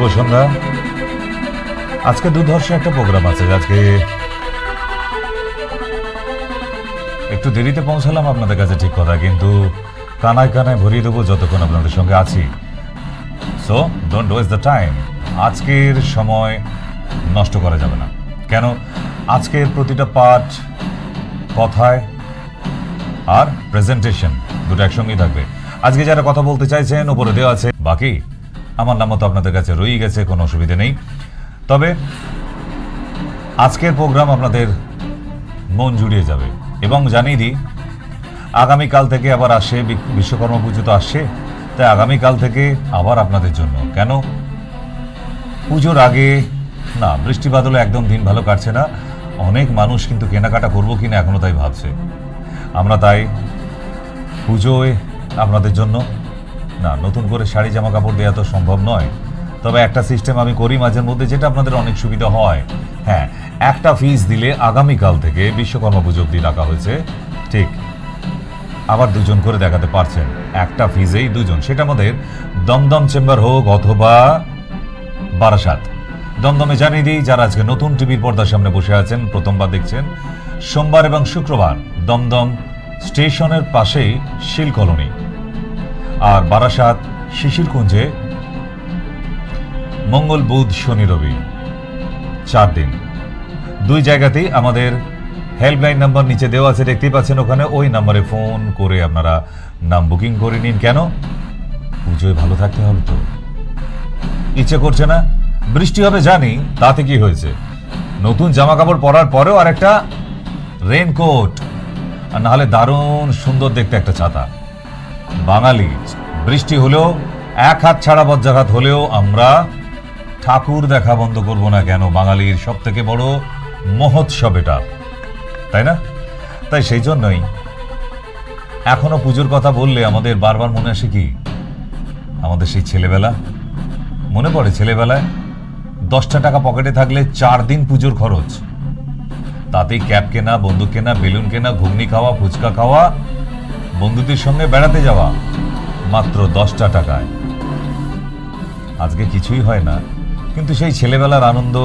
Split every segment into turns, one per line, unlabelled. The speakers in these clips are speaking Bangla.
শুভ সন্ধ্যা। আজকে দুর্ধর্ষ একটা প্রোগ্রাম আছে। আজকে একটু দেরিতে পৌঁছালাম আপনাদের কাছে, ঠিক কথা, কিন্তু কানায় কানায় ভরিয়ে দেবো যতক্ষণ আপনাদের সঙ্গে আছি। So don't waste the time. আজকের সময় নষ্ট করা যাবে না। কেন? আজকের প্রতিটা পাঠ, কথায় আর প্রেজেন্টেশন দুটো একসঙ্গেই থাকবে। আজকে যারা কথা বলতে চাইছেন উপরে দেওয়া আছে, বাকি আমার নামও তো আপনাদের কাছে রয়ে গেছে, কোনো অসুবিধা নেই। তবে আজকের প্রোগ্রাম আপনাদের মন জুড়িয়ে যাবে। এবং জানিয়ে দিই, আগামীকাল থেকে আবার আসে বিশ্বকর্মা পুজো, তো আসছে, তাই আগামীকাল থেকে আবার আপনাদের জন্য। কেন? পুজোর আগে না, বৃষ্টি বাদলে একদম দিন ভালো কাটছে না। অনেক মানুষ কিন্তু কেনাকাটা করবো কিনা এখনো তাই ভাবছে। আমরা তাই পুজোয় আপনাদের জন্য না নতুন করে শাড়ি জামা কাপড় দেওয়া তো সম্ভব নয়। তবে একটা সিস্টেম আমি করি মাঝের মধ্যে, যেটা আপনাদের অনেক সুবিধা হয়। হ্যাঁ, একটা ফিস দিলে আগামীকাল থেকে বিশ্বকর্মা পুজো অবধি রাখা হয়েছে, ঠিক আবার দুজন করে দেখাতে পারছেন। একটা ফিজেই দুজন, সেটা আমাদের দমদম চেম্বার হোক অথবা বারাসাত। দমদমে জানিয়ে দিই, যারা আজকে নতুন টিভির পর্দার সামনে বসে আছেন, প্রথমবার দেখছেন, সোমবার এবং শুক্রবার দমদম স্টেশনের পাশেই শিল কলোনি, আর বারাসাত শিশিরকুঞ্জে মঙ্গল, বুধ, শনি, রবি 4 দিন। দুই জায়গাতেই আমাদের হেল্পলাইন নাম্বার নিচে দেওয়া আছে, দেখতেই পাচ্ছেন ওখানে। ওই নাম্বারে ফোন করে আপনারা নাম বুকিং করে নিন। কেন? পুজোয় ভালো থাকতে হবে তো। ইচ্ছে করছে না? বৃষ্টি হবে জানি, তাতে কি হয়েছে? নতুন জামা কাপড় পরার পরেও আর একটা রেনকোট, আর নাহলে দারুণ সুন্দর দেখতে একটা ছাতা। বাঙালি বৃষ্টি হলেও, এক হাত ছাড়া বজ্রাঘাত হলেও আমরা ঠাকুর দেখা বন্ধ করব না। কেন? বাঙালির সব থেকে বড় মহোৎসব এটা, তাই না? তাই সেই জন্যই এখনো পুজোর কথা বললে আমাদের বারবার মনে আসে কি, আমাদের সেই ছেলেবেলা। মনে পড়ে ছেলেবেলায় 10টা টাকা পকেটে থাকলে 4 দিন পুজোর খরচ। তাতেই ক্যাপ কেনা, বন্দুক কেনা, বেলুন কেনা, ঘুগনি খাওয়া, ফুচকা খাওয়া, বন্ধুদের সঙ্গে বেড়াতে যাওয়া, মাত্র 10টা টাকায়। আজকে কিছুই হয় না, কিন্তু সেই ছেলেবেলার আনন্দ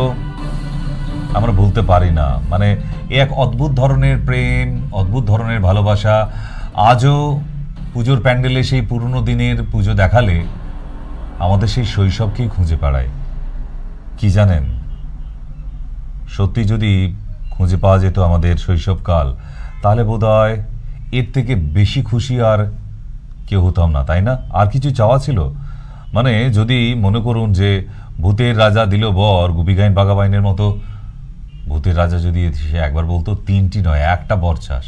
আমরা ভুলতে পারি না। মানে এক অদ্ভুত ধরনের প্রেম, অদ্ভুত ধরনের ভালোবাসা। আজও পুজোর প্যান্ডেলে সেই পুরনো দিনের পুজো দেখালে আমাদের সেই শৈশবকেই খুঁজে পাড়ায়। কি জানেন, সত্যি যদি খুঁজে পাওয়া যেত আমাদের শৈশবকাল, তাহলে বোধহয় এর থেকে বেশি খুশি আর কেউ হতাম না, তাই না? আর কিছু চাওয়া ছিল? মানে যদি মনে করুন যে ভূতের রাজা দিল বর, গুপিগাইন বাঘাবাইনের মতো ভূতের রাজা যদি সে একবার বলতো 3টি নয় 1টা বর চাস।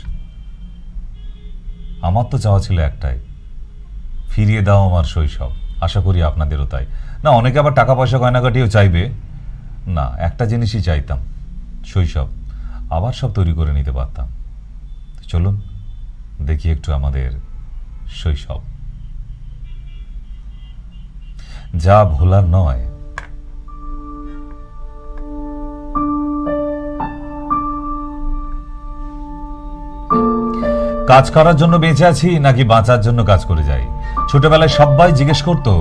আমার তো চাওয়া ছিল একটাই, ফিরিয়ে দাও আমার শৈশব। আশা করি আপনাদেরও তাই। না, অনেকে আবার টাকা পয়সা গয়নাগাটিও চাইবে, না একটা জিনিসই চাইতাম, শৈশব আবার সব তৈরি করে নিতে পারতাম। চলুন দেখি একটু আমাদের শৈশব, যা ভোলার নয়। কাজ করার জন্য বেঁচে আছি নাকি বাঁচার জন্য কাজ করে যাই? ছোটবেলায় সবাই জিজ্ঞেস করতো,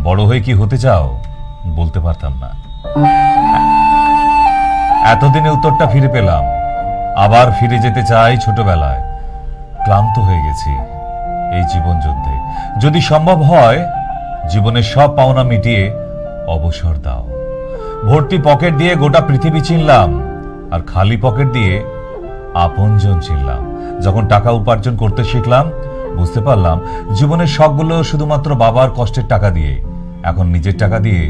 বড় হয়ে কি হতে চাও? বলতে পারতাম না। এতদিনে উত্তরটা ফিরে পেলাম। আবার ফিরে যেতে চাই ছোটবেলায়। ক্লান্ত হয়ে গেছি এই জীবন যুদ্ধে। যদি সম্ভব হয়, জীবনের সব পাওনা মিটিয়ে অবসর দাও। ভর্তি পকেট দিয়ে গোটা পৃথিবী চিনলাম, আর খালি পকেট দিয়ে আপনজন চিনলাম। যখন টাকা উপার্জন করতে শিখলাম, বুঝতে পারলাম জীবনের শখগুলো শুধুমাত্র বাবার কষ্টের টাকা দিয়ে। এখন নিজের টাকা দিয়ে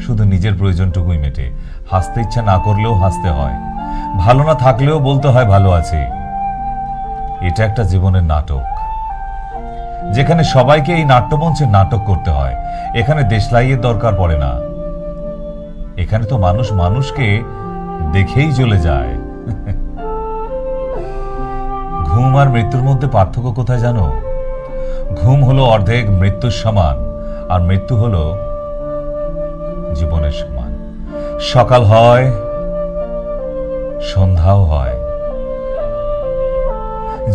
শুধু নিজের প্রয়োজনটুকুই মেটে। হাসতে ইচ্ছা না করলেও হাসতে হয়, ভালো না থাকলেও বলতে হয় ভালো আছি। এটা একটা জীবনের নাটক, যেখানে সবাইকে এই নাট্যমঞ্চে নাটক করতে হয়। এখানে দেশলাইয়ের দরকার পড়ে না। এখানে তো মানুষ মানুষকে দেখেই চলে যায়। ঘুম আর মৃত্যুর মধ্যে পার্থক্য কোথায় জানো? ঘুম হলো অর্ধেক মৃত্যুর সমান, আর মৃত্যু হলো জীবনের সমান। সকাল হয়, সন্ধ্যাও হয়।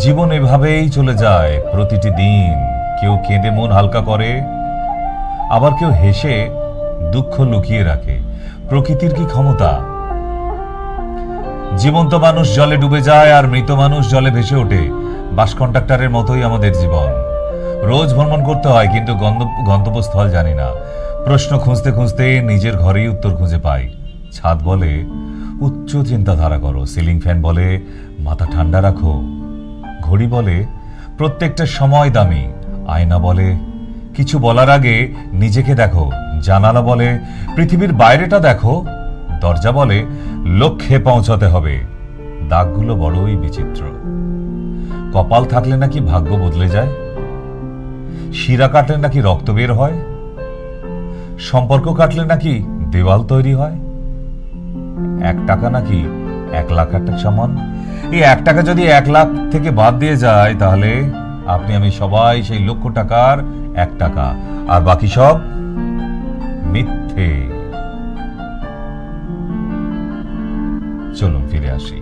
জীবন এভাবেই চলে যায় প্রতিটি দিন। কেউ কেঁদে মন হালকা করে, আবার কেউ হেসে দুঃখ লুকিয়ে রাখে। প্রকৃতির কি ক্ষমতা! জীবন্ত মানুষ জলে ডুবে যায় আর মৃত মানুষ জলে ভেসে ওঠে। বাস কন্ট্রাক্টরের মতোই আমাদের জীবন। রোজ ভ্রমণ করতে হয়, কিন্তু গন্তব্যস্থল জানি না। প্রশ্ন খুঁজতে খুঁজতে নিজের ঘরেই উত্তর খুঁজে পাই। ছাদ বলে উচ্চ চিন্তাধারা করো, সিলিং ফ্যান বলে মাথা ঠান্ডা রাখো, ঘড়ি বলে প্রত্যেকটা সময় দামি, আয়না বলে কিছু বলার আগে নিজেকে দেখো, জানালা বলে পৃথিবীর বাইরেটা দেখো, দরজা বলে লক্ষ্যে পৌঁছাতে হবে। দাগগুলো বড়ই বিচিত্র। কপাল থাকলে নাকি ভাগ্য বদলে যায়, শিরা কাটলে নাকি রক্ত বের হয়, সম্পর্ক কাটলে নাকি দেওয়াল তৈরি হয়, 1 টাকা নাকি 1 লাখ টাকা সমান। এই 1 টাকা যদি 1 লাখ থেকে বাদ দিয়ে যায়, তাহলে আপনি আমি সবাই সেই লক্ষ টাকার 1 টাকা, আর বাকি সব মিথ্যে। চলুন ফিরে আসি।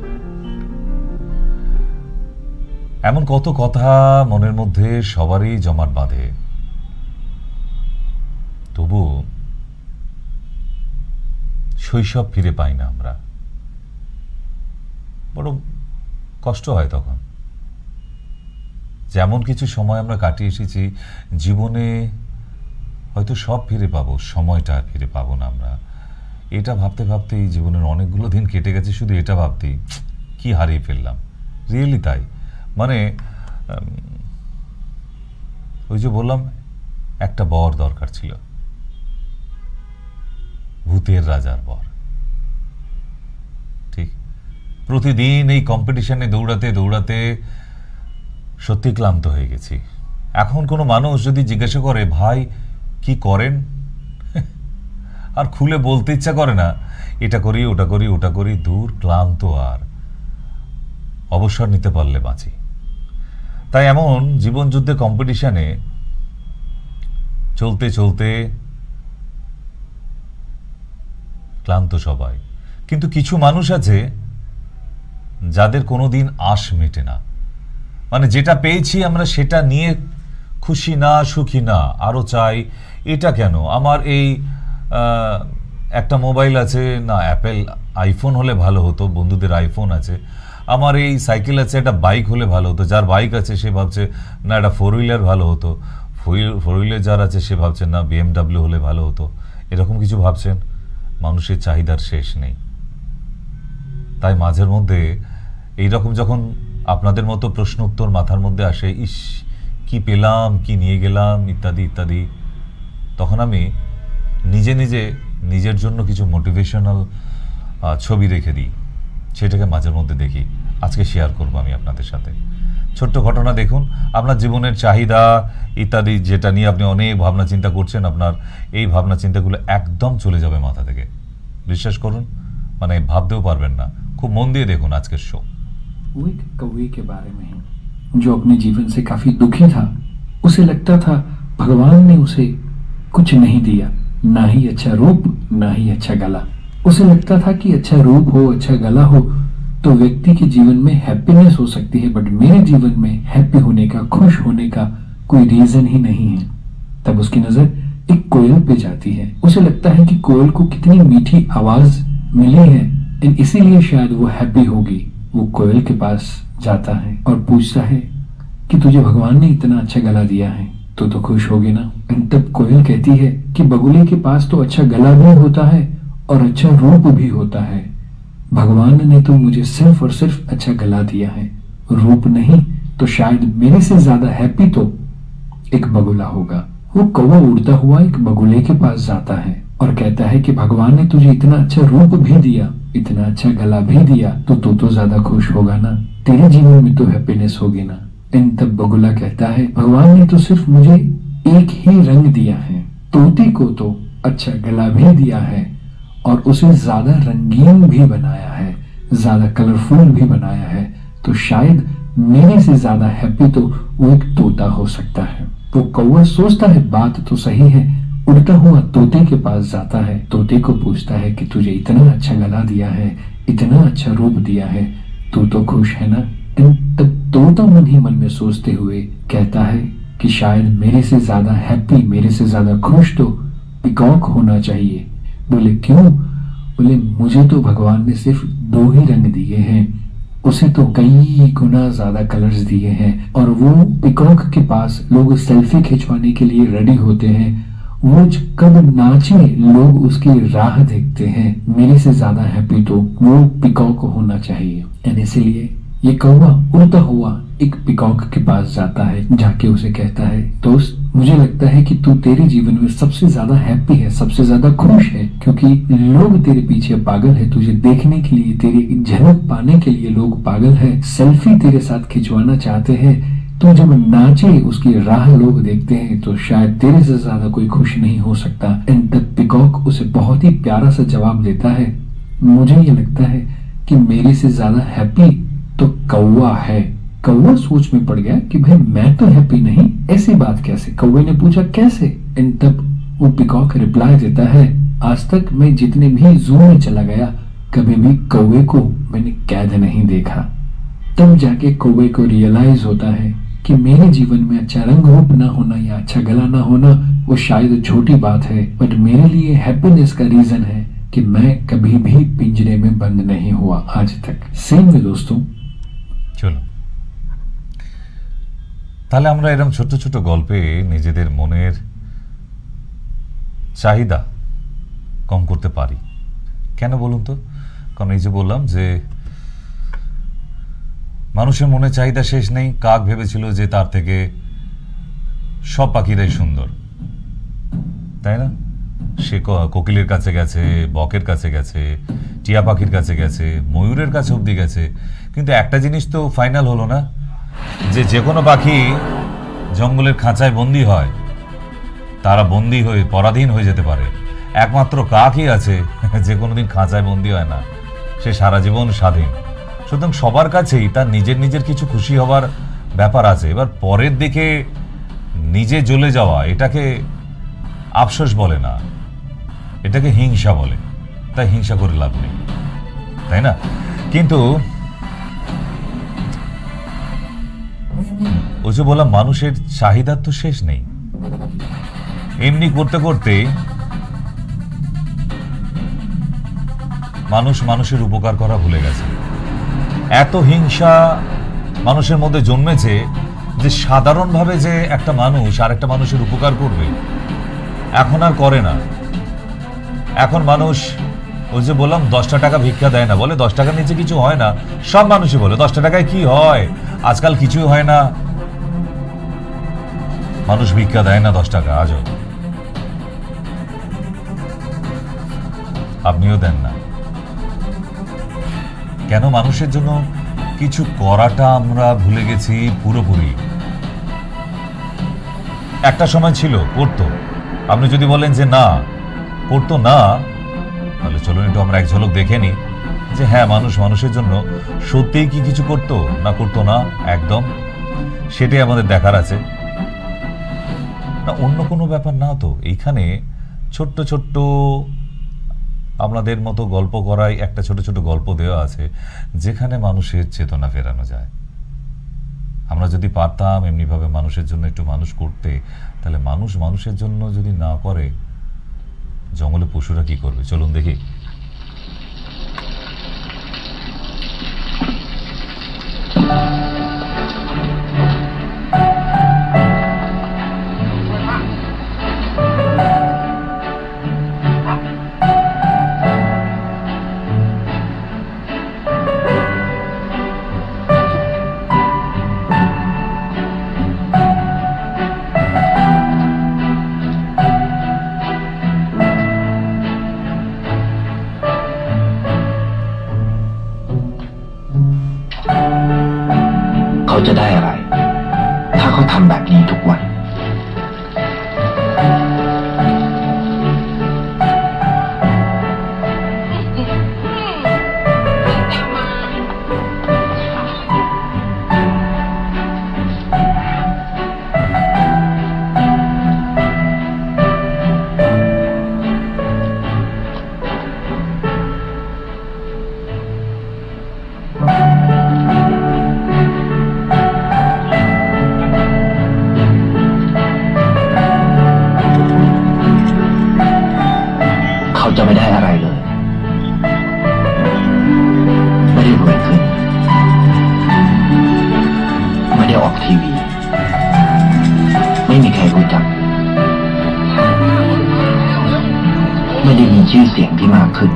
এমন কত কথা মনের মধ্যে সবারই জমাট বাঁধে, তবু শৈশব ফিরে পাই না আমরা। বড় কষ্ট হয় তখন। যেমন কিছু সময় আমরা কাটিয়ে এসেছি জীবনে, হয়তো সব ফিরে পাবো, সময়টা ফিরে পাবো না আমরা। এটা ভাবতে ভাবতেই জীবনের অনেকগুলো দিন কেটে গেছে, শুধু এটা ভাবতেই কি হারিয়ে ফেললাম। রিয়েলি তাই। মানে ওই যে বললাম, একটা বর দরকার ছিল, ভূতের রাজার বর। ঠিক প্রতিদিন এই কম্পিটিশনে দৌড়াতে দৌড়াতে সত্যি ক্লান্ত হয়ে গেছি। এখন কোনো মানুষ যদি জিজ্ঞাসা করে ভাই কি করেন, আর খুলে বলতে ইচ্ছা করে না, এটা করি ওটা করি ওটা করি, দূর ক্লান্ত, আর অবসর নিতে পারলে বাঁচি। তাই এমন জীবন যুদ্ধে কম্পিটিশনে চলতে চলতে ক্লান্ত সবাই। কিন্তু কিছু মানুষ আছে যাদের কোনোদিন আশ মেটে না। মানে যেটা পেয়েছি আমরা সেটা নিয়ে খুশি না, সুখী না, আরো চাই। এটা কেন, আমার এই একটা মোবাইল আছে না, অ্যাপেল আইফোন হলে ভালো হতো, বন্ধুদের আইফোন আছে। আমার এই সাইকেল আছে, একটা বাইক হলে ভালো হতো। যার বাইক আছে সে ভাবছে না একটা 4 হুইলার ভালো হতো, 4 হুইলার যার আছে সে ভাবছে না BMW হলে ভালো হতো। এরকম কিছু ভাবছেন। মানুষের চাহিদার শেষ নেই। তাই মাঝের মধ্যে এইরকম যখন আপনাদের মতো প্রশ্ন উত্তর মাথার মধ্যে আসে, ইস কি পেলাম, কি নিয়ে গেলাম, ইত্যাদি ইত্যাদি, তখন আমি নিজে নিজে নিজের জন্য কিছু মোটিভেশনাল ছবি রেখে দিই, সেটাকে মাঝের মধ্যে দেখি। আজকে শেয়ার করব আমি আপনাদের সাথে। ছোট্ট ঘটনা দেখুন, আপনার জীবনের চাহিদা ইত্যাদি যেটা নিয়ে আপনি অনেক ভাবনা চিন্তা করছেন, আপনার এই ভাবনা চিন্তাগুলো একদম চলে যাবে মাথা থেকে। বিশ্বাস করুন, মানে ভাবতেও পারবেন না। খুব মন দিয়ে দেখুন আজকের শো।
वो एक कौवे के बारे में है जो अपने जीवन से काफी दुखी था। उसे लगता था भगवान ने उसे कुछ नहीं दिया, ना ही अच्छा रूप, ना ही अच्छा गला। उसे लगता था कि अच्छा रूप हो, अच्छा गला हो तो व्यक्ति के जीवन में हैप्पीनेस हो सकती है, बट मेरे जीवन में हैप्पी होने का, खुश होने का कोई रीजन ही नहीं है। तब उसकी नजर एक कोयल पे जाती है। उसे लगता है कि कोयल को कितनी मीठी आवाज मिली है, इसीलिए शायद वो हैप्पी होगी। वो कोयल के पास जाता है और पूछता है कि तुझे भगवान ने इतना अच्छा गला दिया है तो खुश होगी ना। तब कोयल कहती है कि बगुले के पास तो अच्छा गला भी होता है और अच्छा रूप भी होता है, भगवान ने तो मुझे सिर्फ और सिर्फ अच्छा गला दिया है, रूप नहीं, तो शायद मेरे से ज्यादा हैप्पी तो एक बगुला होगा। वो कौवा उड़ता हुआ एक बगुले के पास जाता है और कहता है कि भगवान ने तुझे इतना अच्छा रूप भी दिया, इतना अच्छा गला भी दिया, तो तू तो ज्यादा खुश होगा ना, तेरे जीवन में तो हैप्पीनेस होगी ना। तब बगुला कहता है भगवान ने तो सिर्फ मुझे एक ही रंग दिया है, तोते को तो अच्छा गला भी दिया है और उसे ज्यादा रंगीन भी बनाया है, ज्यादा कलरफुल भी बनाया है, तो शायद मेरे से ज्यादा हैप्पी तो वो एक तोता हो सकता है। वो कौवा सोचता है बात तो सही है, उड़ता हुआ तोते के पास जाता है, तोते को पूछता है कि तुझे इतना अच्छा गला दिया है, इतना अच्छा रूप दिया है, तू तो खुश है ना। तब तोता मन ही मन में सोचते हुए कहता है कि शायद मेरे से ज्यादा हैप्पी, मेरे से ज्यादा खुश तो पिकॉक होना चाहिए। बोले क्यों? बोले मुझे तो भगवान ने सिर्फ 2 ही रंग दिए हैं, उसे तो कई गुना ज्यादा कलर्स दिए हैं। और वो पिकॉक के पास लोग सेल्फी खिंचवाने के लिए रेडी होते हैं, वो कब नाचे लोग उसकी राह देखते हैं। मेरे से ज्यादा हैप्पी तो वो पिकॉक होना चाहिए। एंड इसीलिए ये कौवा उड़ता हुआ एक पिकॉक के पास जाता है, जाके उसे कहता है, दोस्त मुझे लगता है कि तू तेरे जीवन में सबसे ज्यादा हैप्पी है, सबसे ज्यादा खुश है, क्योंकि लोग तेरे पीछे पागल है, तुझे देखने के लिए, तेरी झलक पाने के लिए लोग पागल है, सेल्फी तेरे साथ खिंचवाना चाहते हैं। तो जब नाचे उसकी राह लोग देखते हैं तो शायद तेरे से ज्यादा कोई खुश नहीं हो सकता। एंड तब पिकॉक उसे बहुत ही प्यारा सा जवाब देता है, मुझे ये लगता है कि मेरे से ज्यादा हैप्पी तो कौवा है। कौवा सोच में पड़ गया कि भाई मैं तो हैप्पी नहीं, ऐसी बात कैसे? कौवे ने पूछा कैसे? एंड तब वो पिकॉक रिप्लाई देता है, आज तक मैं जितने भी जू में चला गया कभी भी कौवे को मैंने कैद नहीं देखा। तब जाके कौवे को रियलाइज होता है कि मेरे जीवन में अच्छा रंग रूप ना होना या अच्छा गला ना होना वो शायद छोटी बात है, बट मेरे लिए हैप्पीनेस का रीजन है कि मैं कभी भी पिंजरे में बंद नहीं हुआ आज तक। सेम में दोस्तों,
চলো তাহলে আমরা এরকম ছোট ছোট গল্পে নিজেদের মনের চাহিদা কম করতে পারি। কেন বলুন তো? কারণ এই যে বললাম যে মানুষের মনে চাহিদা শেষ নেই। কাক ভেবেছিল যে তার থেকে সব পাখিরাই সুন্দর, তাই না? সে কোকিলের কাছে গেছে, বকের কাছে গেছে, টিয়া পাখির কাছে গেছে, ময়ূরের কাছে অবধি গেছে, কিন্তু একটা জিনিস তো ফাইনাল হলো না, যে কোনো পাখি জঙ্গলের খাঁচায় বন্দী হয়, তারা বন্দী হয়ে পরাধীন হয়ে যেতে পারে। একমাত্র কাকই আছে যে কোনোদিন খাঁচায় বন্দী হয় না, সে সারা জীবন স্বাধীন। সুতরাং সবার কাছেই তার নিজের নিজের কিছু খুশি হবার ব্যাপার আছে। এবার পরের দিকে নিজে জ্বলে যাওয়া, এটাকে আফসোস বলে না, এটাকে হিংসা বলে। তাই হিংসা করে লাভ নেই, তাই না? কিন্তু ওই যে বললাম মানুষের চাহিদার তো শেষ নেই। এমনি করতে করতে মানুষ মানুষের উপকার করা ভুলে গেছে। এত হিংসা মানুষের মধ্যে জন্মেছে যে সাধারণভাবে যে একটা মানুষ আর একটা মানুষের উপকার করবে এখন আর করে না। এখন মানুষ ওই যে বললাম 10টা টাকা ভিক্ষা দেয় না, বলে 10 টাকার নিচে কিছু হয় না। সব মানুষই বলে 10টা টাকায় কি হয়, আজকাল কিছুই হয় না। মানুষ ভিক্ষা দেয় না 10 টাকা আজও, আপনিও দেন না। কেন? মানুষের জন্য কিছু করাটা আমরা ভুলে গেছি পুরোপুরি। একটা সময় ছিল করতো। আপনি যদি বলেন যে না করতো না, তাহলে চলুন একটু আমরা এক ঝলক দেখে নিই যে হ্যাঁ মানুষ মানুষের জন্য সত্যিই কি কিছু করতো না করতো না। একদম সেটাই আমাদের দেখার আছে, না অন্য কোনো ব্যাপার না। তো এইখানে ছোট্ট ছোট্ট আমাদের মতো গল্প করাই একটা ছোট ছোট গল্প দেওয়া আছে যেখানে মানুষের চেতনা ফেরানো যায়। আমরা যদি পারতাম এমনিভাবে মানুষের জন্য একটু মানুষ করতে, তাহলে মানুষ মানুষের জন্য যদি না করে জঙ্গলে পশুরা কি করবে? চলুন দেখি।
ชื่อเสียงที่มากขึ้น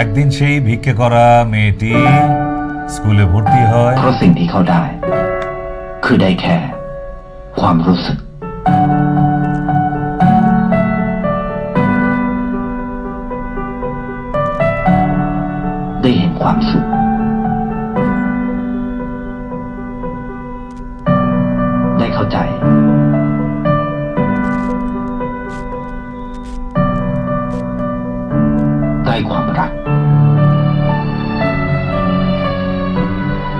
একদিন সেই ভিক্ষে করা মেয়েটি স্কুলে ভর্তি হয়।
เพราะสิ่งที่เขาได้คือได้แค่ความรู้สึกได้เห็นความสุขได้เข้าใจได้ความรัก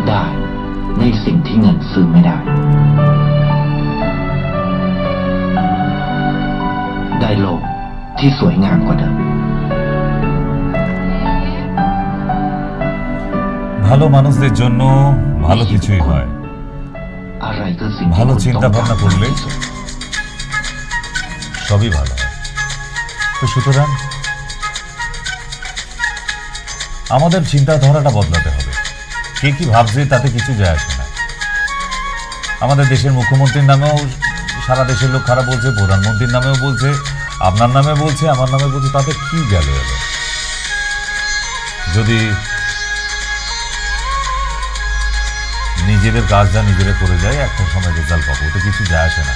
ได้ในสิ่งที่เงินซื้อไม่ได้ได้โลกที่สวยงามกว่าเดิม
ভালো মানুষদের জন্য ভালো কিছুই হয়।
อะไรคือสิ่งที่
ভালো
คุณ
চিন্তা
ต้อง
ভাবনা
การ
করলে
ที่สุด
সবই ভালো হয়। তো সুতরাং আমাদের চিন্তাধারাটা বদলাতে হবে। কে কি ভাবছে তাতে কিছু যায় আসে না। আমাদের দেশের মুখ্যমন্ত্রীর নামেও সারা দেশের লোক খারাপ বলছে, প্রধানমন্ত্রীর নামেও বলছে, আপনার নামে বলছে, আমার নামে বলছে, তাতে কি গেল এলো? যদি নিজেদের কাজটা নিজেরা করে যায় একটা সময় রেজাল্ট পাবো, তো কিছু যায় আসে না।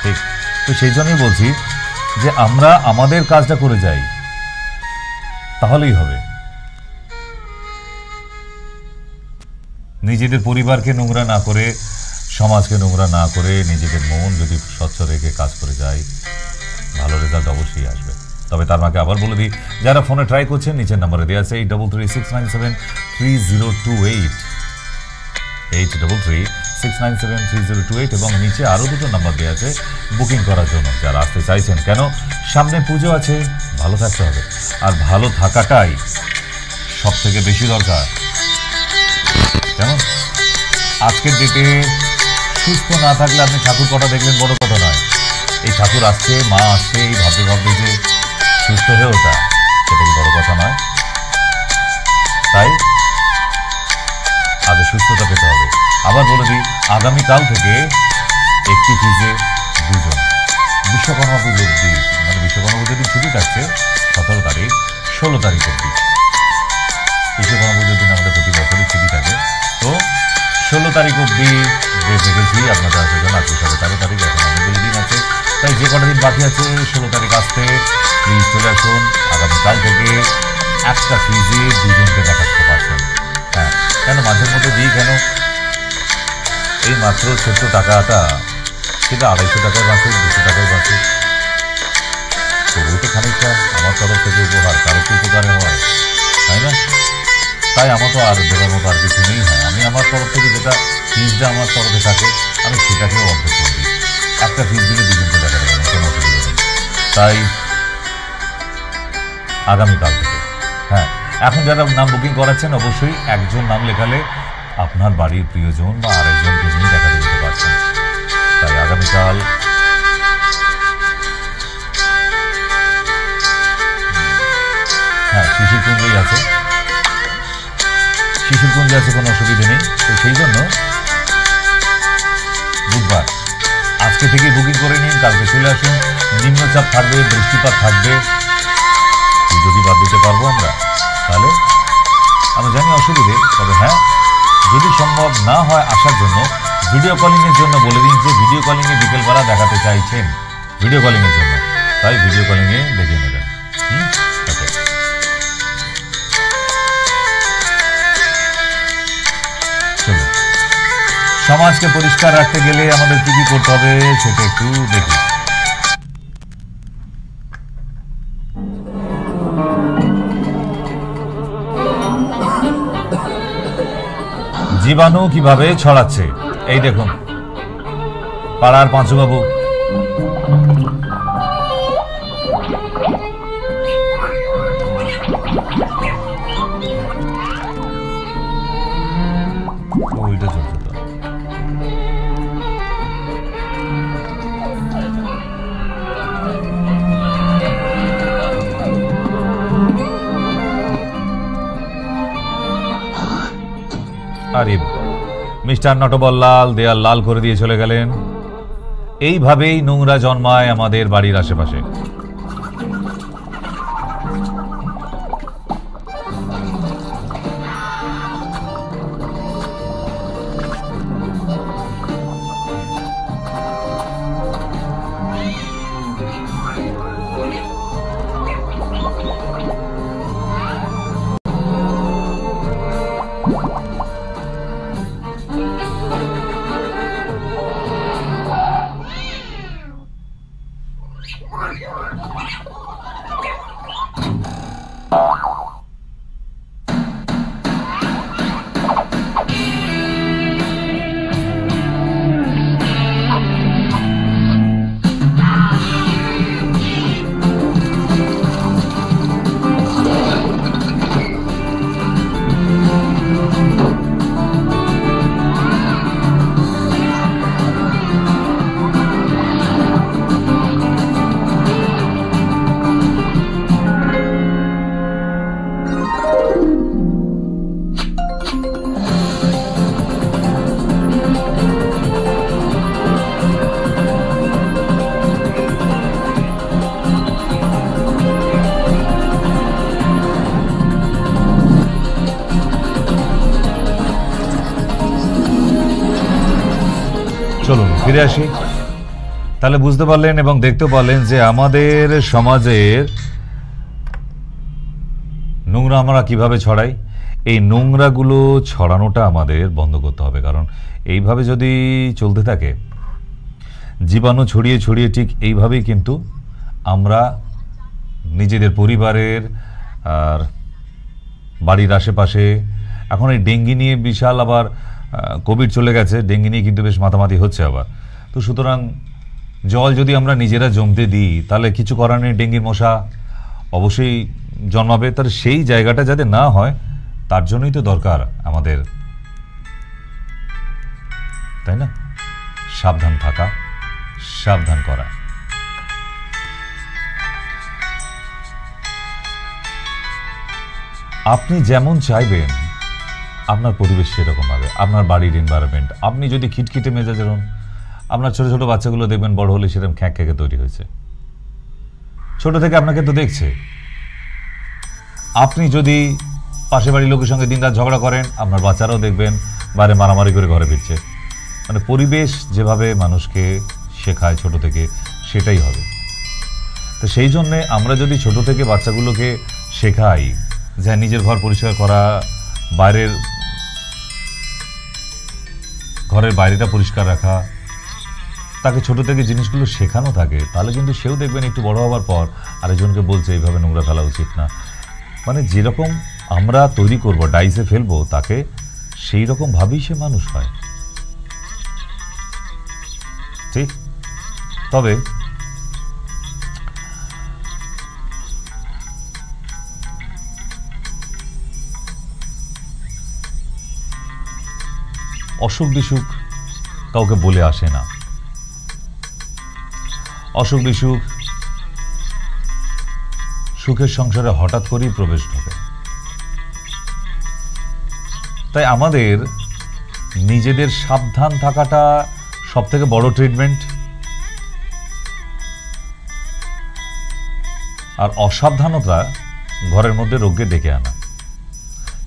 ঠিক, তো সেই জন্যই বলছি যে আমরা আমাদের কাজটা করে যাই, তাহলেই হবে। নিজেদের পরিবারকে নোংরা না করে, সমাজকে নোংরা না করে, নিজেদের মন যদি স্বচ্ছ রেখে কাজ করে যাই, ভালো রেজাল্ট অবশ্যই আসবে। তবে তার মাকে আবার বলে দিই, যারা ফোনে ট্রাই করছেন নিচের নম্বরে দেওয়া আছে 8336973028 8336973028 এবং নিচে আরও দুটো নাম্বার দেওয়া আছে বুকিং করার জন্য যারা আসতে চাইছেন। কেন, সামনে পুজো আছে, ভালো থাকতে হবে, আর ভালো থাকাটাই সব থেকে বেশি দরকার। কেমন, আজকের ডেটে সুস্থ না থাকলে আপনি ঠাকুর কটা দেখলেন বড় কথা নয়। এই ঠাকুর আসছে, মা আসছে, এই ভাবতে ভাবতে যে সুস্থ হয়ে ওঠা, সেটা কি বড় কথা নয়? তাই আগে সুস্থতা পেতে হবে। আবার বলে দিই, আগামীকাল থেকে একটি ফিজে দুজন, বিশ্বকর্মা পুজো অব্দি, মানে বিশ্বকর্মা পুজোর দিন ছুটি থাকছে 17 তারিখ 16 তারিখ অব্দি। বিশ্বকর্মা পুজোর দিন আমাদের প্রতি বছরই ছুটি থাকে, তো 16 তারিখ অব্দি ডেট রেখেছি আপনাদের আসার জন্য। আজকে 17 তারিখ, এখন অনেকগুলো দিন আছে, তাই যে কটা দিন বাকি আছে 16 তারিখ আসতে প্লিজ চলে আসুন। আগামীকাল থেকে একটা ফিজে দুজনকে দেখাতে পারছেন। হ্যাঁ, কেন মাঝের মধ্যে দিই কেন, এই মাত্র ছোট্ট টাকাটা, সেটা 250 টাকায় বাঁচে, 200 টাকায় বাঁচে, তবুও তো খানিকটা আমার তরফ থেকে উপহার, কারো তো উপকারে হয়, তাই না? তাই আমার তো আর দেওয়ার মতো আর কিছু নেই। হয় আমি আমার তরফ থেকে যেটা ফিজটা আমার তরফে থাকে, আমি সেটাকেও অর্ধেক করে দিই। একটা ফিজ দিলে দুজনকে দেখা দেবে না, কোনো অসুবিধা নেই। তাই আগামীকাল থেকে, হ্যাঁ, এখন যারা নাম বুকিং করাচ্ছেন অবশ্যই একজন নাম লেখালে আপনার বাড়ির প্রিয়জন বা আরেকজনকে নিয়ে দেখাতে দিতে পারছেন। তাই আগামীকাল হ্যাঁ শিশুকুঞ্জই আছে, শিশুকুঞ্জে আছে, কোনো অসুবিধা নেই। তো সেই জন্য বুধবার আজকে থেকে বুকিং করে নিন, কালকে চলে আসুন। নিম্নচাপ থাকবে, বৃষ্টিপাত থাকবে, যদি বাদ দিতে পারবো আমরা, তাহলে আমি জানি অসুবিধে, তবে হ্যাঁ যদি সম্ভব না হয় আসার জন্য ভিডিও কলিংয়ের জন্য বলে দিন যে ভিডিও কলিংয়ে বিকেলবেলা দেখাতে চাইছেন, ভিডিও কলিংয়ের জন্য, তাই ভিডিও কলিংয়ে দেখিয়ে নেবেন। ওকে, চলো, সমাজকে পরিষ্কার রাখতে গেলে আমাদের কি কি করতে হবে সেটা একটু দেখি। জীবাণু কিভাবে ছড়াচ্ছে এই দেখুন, পাড়ার পাঁচুবাবু আরে মিস্টার নটবরলাল দেয়াল লাল করে দিয়ে চলে গেলেন। এইভাবেই নোংরা জন্মায় আমাদের বাড়ির আশেপাশে। চলুন ফিরে আসি। তাহলে বুঝতে পারলেন এবং দেখতে পারলেন যে আমাদের সমাজের নোংরা আমরা কিভাবে ছড়াই। এই নোংরাগুলো ছড়ানোটা আমাদের বন্ধ করতে হবে, কারণ এইভাবে যদি চলতে থাকে জীবাণু ছড়িয়ে ছড়িয়ে ঠিক এইভাবেই কিন্তু আমরা নিজেদের পরিবারের আর বাড়ির আশেপাশে, এখন এই ডেঙ্গি নিয়ে বিশাল আবার কোভিড চলে গেছে, ডেঙ্গি নিয়ে কিন্তু বেশ মাতামাতি হচ্ছে আবার। তো সুতরাং জল যদি আমরা নিজেরা জমতে দিই তাহলে কিছু করার নেই, ডেঙ্গির মশা অবশ্যই জন্মাবে। তার সেই জায়গাটা যাতে না হয় তার জন্যই তো দরকার আমাদের, তাই না, সাবধান থাকা, সাবধান করা। আপনি যেমন চাইবেন আপনার পরিবেশ সেরকম হবে, আপনার বাড়ির এনভায়রনমেন্ট। আপনি যদি খিটখিটে মেজাজের হন, আপনার ছোট ছোট বাচ্চাগুলো দেখবেন বড় হলে সেরকম খ্যাঁক খ্যাঁকে তৈরি হয়েছে, ছোট থেকে আপনাকে তো দেখছে। আপনি যদি পাশে বাড়ির লোকের সঙ্গে দিনরাত ঝগড়া করেন, আপনার বাচ্চারাও দেখবেন বাইরে মারামারি করে ঘরে ফিরছে। মানে পরিবেশ যেভাবে মানুষকে শেখায় ছোট থেকে সেটাই হবে। তো সেই জন্যে আমরা যদি ছোট থেকে বাচ্চাগুলোকে শেখাই যে নিজের ঘর পরিষ্কার করা, ঘরের বাইরেটা পরিষ্কার রাখা, তাকে ছোট থেকে জিনিসগুলো শেখানো থাকে, তাহলে কিন্তু সেও দেখবেন একটু বড় হওয়ার পর আরেকজনকে বলছে এইভাবে নোংরা ফেলা উচিত না। মানে যেরকম আমরা তৈরি করব, ডাইসে ফেলবো তাকে, সেই রকম ভাবেই সে মানুষ হয়, ঠিক? তবে অসুখ বিসুখ কাউকে বলে আসে না। অসুখ বিসুখ সুখের সংসারে হঠাৎ করেই প্রবেশ ঢোকে। তাই আমাদের নিজেদের সাবধান থাকাটা সব থেকে বড় ট্রিটমেন্ট। আর অসাবধানতা ঘরের মধ্যে রোগকে ডেকে আনা।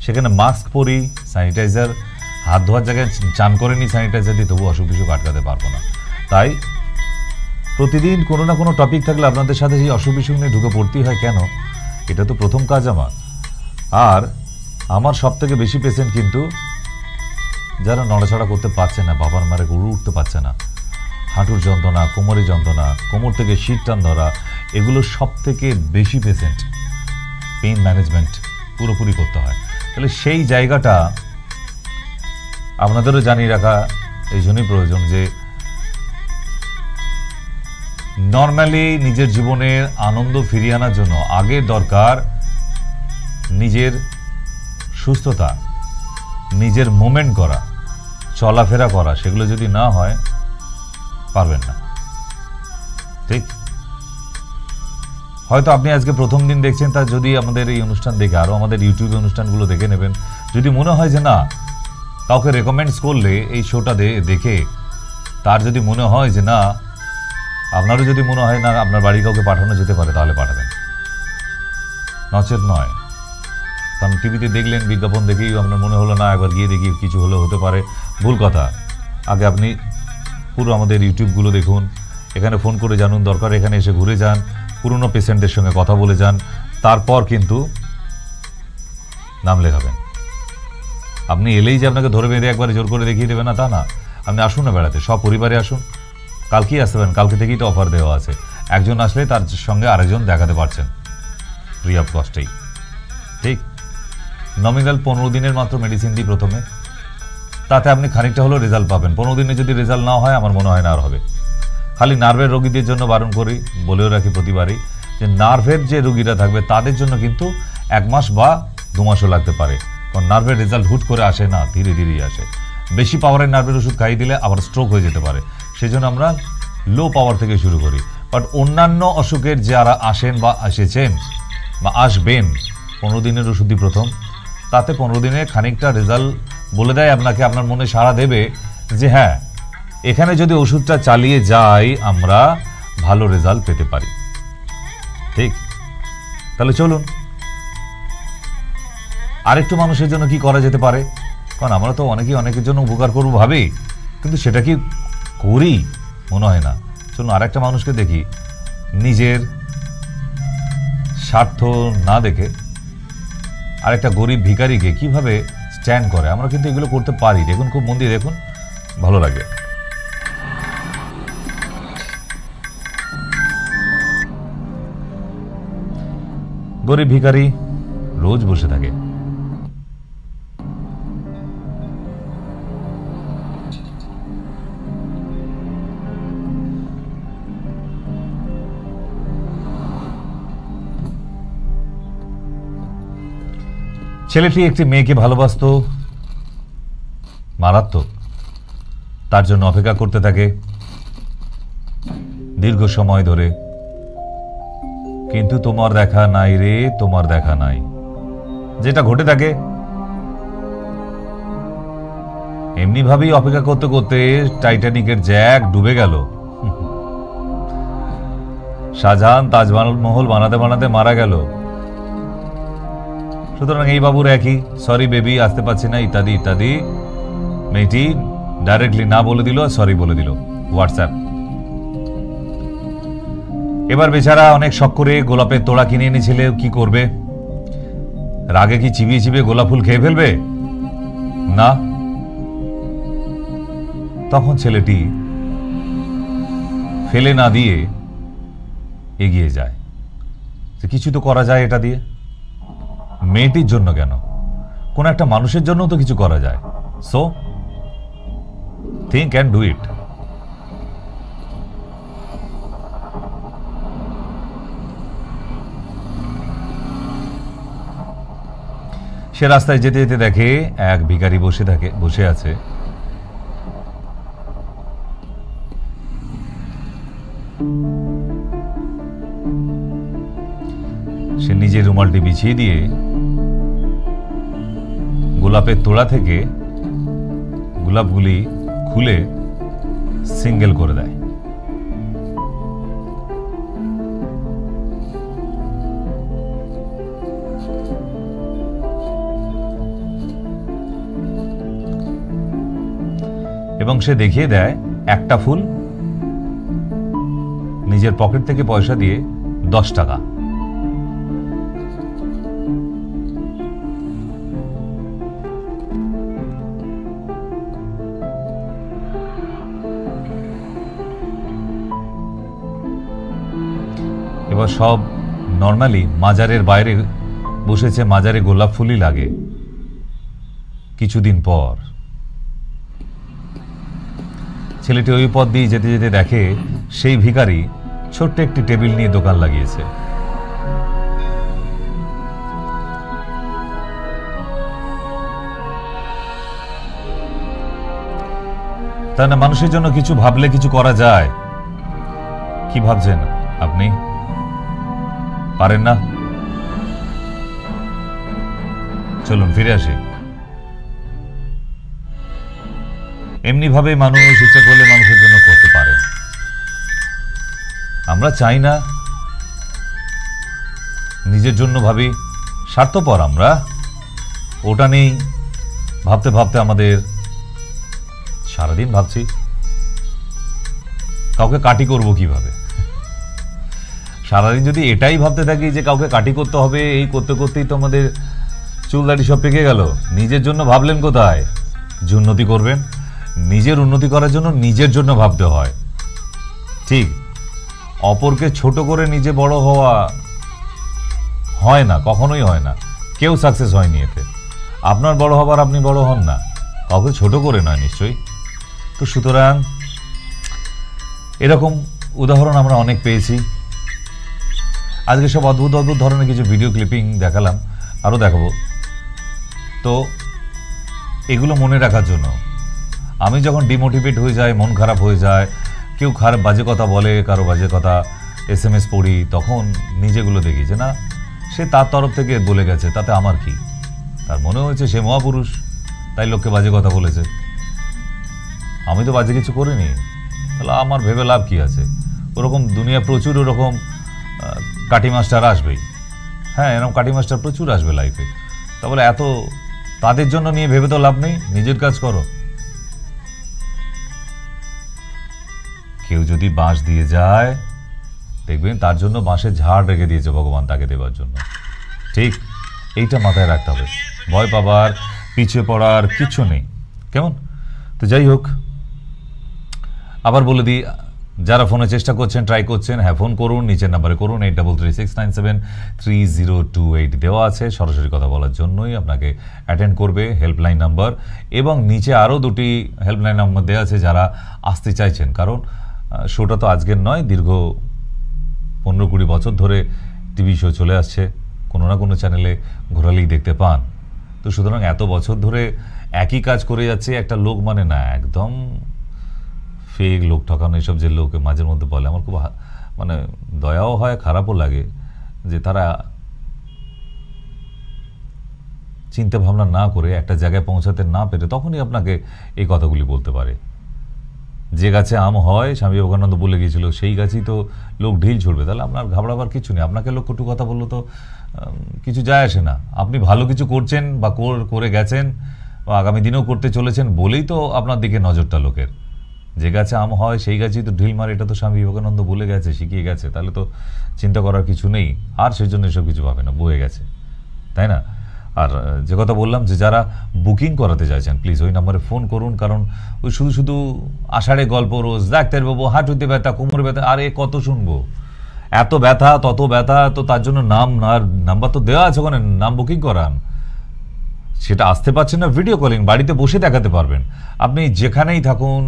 সেখানে মাস্ক পরি, স্যানিটাইজার, হাত ধোয়ার জায়গায় চান করে নি স্যানিটাইজার দিয়ে, তবু অসুখ বিসুখ আটকাতে পারবো না। তাই প্রতিদিন কোনো না কোনো টপিক থাকলে আপনাদের সাথে সেই অসুখ বিসুখ নিয়ে ঢুকে পড়তেই হয়। কেন? এটা তো প্রথম কাজ আমার। আর আমার সব থেকে বেশি পেশেন্ট কিন্তু যারা নড়াচড়া করতে পারছে না, বাবার মারে গড়ে উঠতে পারছে না, হাঁটুর যন্ত্রণা, কোমরের যন্ত্রণা, কোমর থেকে শীত টান ধরা, এগুলো সব থেকে বেশি পেশেন্ট পেইন ম্যানেজমেন্ট পুরোপুরি করতে হয়। তাহলে সেই জায়গাটা আপনাদেরও জানিয়ে রাখা এই জন্যই প্রয়োজন যে নর্মালি নিজের জীবনের আনন্দ ফিরিয়ে আনার জন্য আগে দরকার নিজের সুস্থতা, নিজের মুভমেন্ট করা, চলাফেরা করা। সেগুলো যদি না হয় পারবেন না, ঠিক? হয়তো আপনি আজকে প্রথম দিন দেখছেন, তা যদি আমাদের এই অনুষ্ঠান দেখে আরও আমাদের ইউটিউবে অনুষ্ঠানগুলো দেখে নেবেন, যদি মনে হয় যে না কাউকে রেকমেন্ডস করলে এই শোটা দেখে তার যদি মনে হয় যে না, আপনারও যদি মনে হয় না আপনার বাড়ি কাউকে পাঠানো যেতে পারে, তাহলে পাঠাবেন, নচেত নয়। কারণ টিভিতে দেখলেন, বিজ্ঞাপন দেখেই আপনার মনে হলো না একবার গিয়ে দেখি কিছু হলে হতে পারে, ভুল কথা। আগে আপনি পুরো আমাদের ইউটিউবগুলো দেখুন, এখানে ফোন করে জানুন, দরকার এখানে এসে ঘুরে যান, পুরনো পেশেন্টদের সঙ্গে কথা বলে যান, তারপর কিন্তু নাম লেখাবেন। আপনি এলেই যে আপনাকে ধরে বেঁধে একবার জোর করে দেখিয়ে দেবে না তা না। আপনি আসুন না বেড়াতে, সব পরিবারে আসুন, কালকেই আসতে পারেন, কালকে থেকেই তো অফার দেওয়া আছে। একজন আসলে তার সঙ্গে আরেকজন দেখাতে পারছেন ফ্রি অফ কস্টেই, ঠিক। নমিনাল 15 দিনের মাত্র মেডিসিন দিই প্রথমে, তাতে আপনি খানিকটা হলেও রেজাল্ট পাবেন। 15 দিনে যদি রেজাল্ট না হয় আমার মনে হয় না আর হবে। খালি নার্ভের রোগীদের জন্য বারণ করি, বলেও রাখি প্রতিবারই, যে নার্ভের যে রোগীরা থাকবে তাদের জন্য কিন্তু 1 মাস বা 2 মাসও লাগতে পারে। কারণ নার্ভের রেজাল্ট হুট করে আসে না, ধীরে ধীরেই আসে। বেশি পাওয়ারের নার্ভের ওষুধ খাইয়ে দিলে আবার স্ট্রোক হয়ে যেতে পারে, সেই জন্য আমরা লো পাওয়ার থেকে শুরু করি। বাট অন্যান্য অসুখের যারা আসেন বা এসেছেন বা আসবেন, 15 দিনের ওষুধই প্রথম, তাতে 15 দিনে খানিকটা রেজাল্ট বলে দেয় আপনাকে, আপনার মনে সাড়া দেবে যে হ্যাঁ, এখানে যদি ওষুধটা চালিয়ে যাই আমরা ভালো রেজাল্ট পেতে পারি, ঠিক। তাহলে চলুন আরেকটু মানুষের জন্য কি করা যেতে পারে। কারণ আমরা তো অনেকেই অনেকের জন্য উপকার করবো ভাবি, কিন্তু সেটা কি করি মনে হয় না। চলুন আরেকটা মানুষকে দেখি, নিজের স্বার্থ না দেখে আরেকটা গরিব ভিখারিকে কিভাবে স্ট্যান্ড করে। আমরা কিন্তু এগুলো করতে পারি, দেখুন, খুব মন দিয়ে দেখুন, ভালো লাগে। গরিব ভিখারি রোজ বসে থাকে, ছেলেটি একটি মেয়েকে ভালোবাসতো মারাত্মক, তার জন্য অপেক্ষা করতে থাকে দীর্ঘ সময় ধরে, কিন্তু তোমার দেখা নাই রে, তোমার দেখা নাই। যেটা ঘটে থাকে, এমনি ভাবেই অপেক্ষা করতে করতে টাইটানিকের জ্যাক ডুবে গেল। শাহজাহান তাজমহল বানাতে বানাতে মারা গেল। সুতরাং এই বাবুর একই, সরি বেবি, আসতে পারছি না, ইত্যাদি ইত্যাদি। মেয়েটি ডাইরেক্টলি না বলে দিল, সরি বলে দিল হোয়াটসঅ্যাপ। এবার বেচারা অনেক শখ করে গোলাপের তোড়া কিনে এনেছিল, কি করবে? রাগে কি চিবিয়ে চিবিয়ে গোলাপ ফুল খেয়ে ফেলবে? না। তখন ছেলেটি ফেলে না দিয়ে এগিয়ে যায় যে কিছু তো করা যায় এটা দিয়ে। মেয়েটির জন্য কেন, কোন একটা মানুষের জন্য তো কিছু করা যায়। So think and do it. সে রাস্তায় যেতে যেতে দেখে এক ভিখারি বসে আছে। সে নিজের রুমালটি বিছিয়ে দিয়ে গোলাপের তোড়া থেকে গোলাপগুলি খুলে সিঙ্গেল করে দেয়। এবং সে দেখিয়ে দেয় একটা ফুল নিজের পকেট থেকে পয়সা দিয়ে 10 টাকা। এবার সব নর্মালি মাজারের বাইরে বসেছে, মাজারে গোলাপ ফুলই লাগে। কিছুদিন পর ছেলেটি ওই পথ দিয়ে যেতে যেতে দেখে সেই ভিখারি ছোট্ট একটি টেবিল নিয়ে দোকান লাগিয়েছে। তাই না, মানুষের জন্য কিছু ভাবলে কিছু করা যায়। কি ভাবছেন আপনি? পারেন না? চলুন ফিরে আসি। এমনিভাবে মানুষ ইচ্ছা করলে মানুষের জন্য করতে পারে। আমরা চাই না, নিজের জন্য ভাবি, স্বার্থপর আমরা। ওটা নেই ভাবতে ভাবতে আমাদের সারাদিন ভাবছি কাউকে কাটি করব কিভাবে। সারাদিন যদি এটাই ভাবতে থাকি যে কাউকে কাটি করতে হবে, এই করতে করতেই তো আমাদের চুল দাড়ি সব পেকে গেল। নিজের জন্য ভাবলেন কোথায় যে উন্নতি করবেন? নিজের উন্নতি করার জন্য নিজের জন্য ভাবতে হয়, ঠিক। অপরকে ছোট করে নিজে বড় হওয়া হয় না, কখনোই হয় না। কেউ সাকসেস হয়নি এতে। আপনার বড় হবার আপনি বড় হন না, কাউকে ছোট করে নয় নিশ্চয়ই। তো সুতরাং এরকম উদাহরণ আমরা অনেক পেয়েছি। আজকে সব অদ্ভুত অদ্ভুত ধরনের কিছু ভিডিও ক্লিপিং দেখালাম, আরও দেখাবো। তো এগুলো মনে রাখার জন্য, আমি যখন ডিমোটিভেট হয়ে যায়, মন খারাপ হয়ে যায়, কেউ খারাপ বাজে কথা বলে, কারো বাজে কথা SMS পড়ি, তখন নিজেগুলো দেখি যে না, সে তার তরফ থেকে বলে গেছে, তাতে আমার কি? তার মনে হয়েছে সে মহাপুরুষ, তাই লোককে বাজে কথা বলেছে। আমি তো বাজে কিছু করিনি, তাহলে আমার ভেবে লাভ কি আছে? ওরকম দুনিয়া প্রচুর ওরকম কাটি মাস্টার আসবেই। হ্যাঁ, এরকম কাটি মাস্টার প্রচুর আসবে লাইফে। তাহলে এত তাদের জন্য নিয়ে ভেবে তো লাভ নেই, নিজের কাজ করো। কেউ যদি বাঁশ দিয়ে যায়, দেখবেন তার জন্য বাঁশের ঝাড় রেখে দিয়েছে ভগবান তাকে দেবার জন্য, ঠিক। এইটা মাথায় রাখতে হবে। ভয় পাবার, পিছিয়ে পড়ার কিছু নেই, কেমন? তো যাই হোক, আবার বলে দিই, যারা ফোনে চেষ্টা করছেন, ট্রাই করছেন, হ্যাঁ ফোন করুন, নিচের নাম্বারে করুন। 8336973028 দেওয়া আছে। সরাসরি কথা বলার জন্যই আপনাকে অ্যাটেন্ড করবে, হেল্পলাইন নাম্বার। এবং নিচে আরও দুটি হেল্পলাইন নাম্বার দেওয়া আছে যারা আসতে চাইছেন। কারণ শোটা তো আজকের নয়, দীর্ঘ 15-20 বছর ধরে টিভি শো চলে আসছে, কোনো না কোনো চ্যানেলে ঘোরালেই দেখতে পান। তো সুতরাং এত বছর ধরে একই কাজ করে যাচ্ছে একটা লোক, মানে না, একদম ফেক, লোক ঠকানো, এসব যে লোক মাঝের মধ্যে বলে, আমার খুব মানে দয়াও হয়, খারাপও লাগে যে তারা চিন্তা ভাবনা না করে একটা জায়গায় পৌঁছাতে না পেরে তখনই আপনাকে এই কথাগুলি বলতে পারে। যে গাছে আম হয়, স্বামী বিবেকানন্দ বলে গিয়েছিল, সেই গাছই তো লোক ঢিল ছুড়বে। তাহলে আপনার ঘাবড়াবার কিছু নেই। আপনাকে লোক কটু কথা বললো তো কিছু যায় আসে না। আপনি ভালো কিছু করছেন বা করে গেছেন বা আগামী দিনেও করতে চলেছেন বলেই তো আপনার দিকে নজরটা লোকের। যে গাছে আম হয় সেই গাছই তো ঢিল মারে, এটা তো স্বামী বিবেকানন্দ বলে গেছে, শিখিয়ে গেছে। তাহলে তো চিন্তা করার কিছু নেই, আর সেই জন্য এসব কিছু পাবে না, বয়ে গেছে, তাই না? আর যে কথা বললাম, যে যারা বুকিং করাতে চাইছেন প্লিজ ওই নাম্বারে ফোন করুন। কারণ ওই শুধু শুধু আষাঢ়ে গল্প, রোজ ডাক্তারবাবু হাঁটুতে ব্যথা, কোমরে ব্যথা, আর এ কত শুনবো? এত ব্যথা, তত ব্যথা, তো তার জন্য নাম্বার তো দেওয়া আছে ওখানে, নাম বুকিং করান। সেটা আসতে পারছেন না, ভিডিও কলিং, বাড়িতে বসে দেখাতে পারবেন। আপনি যেখানেই থাকুন,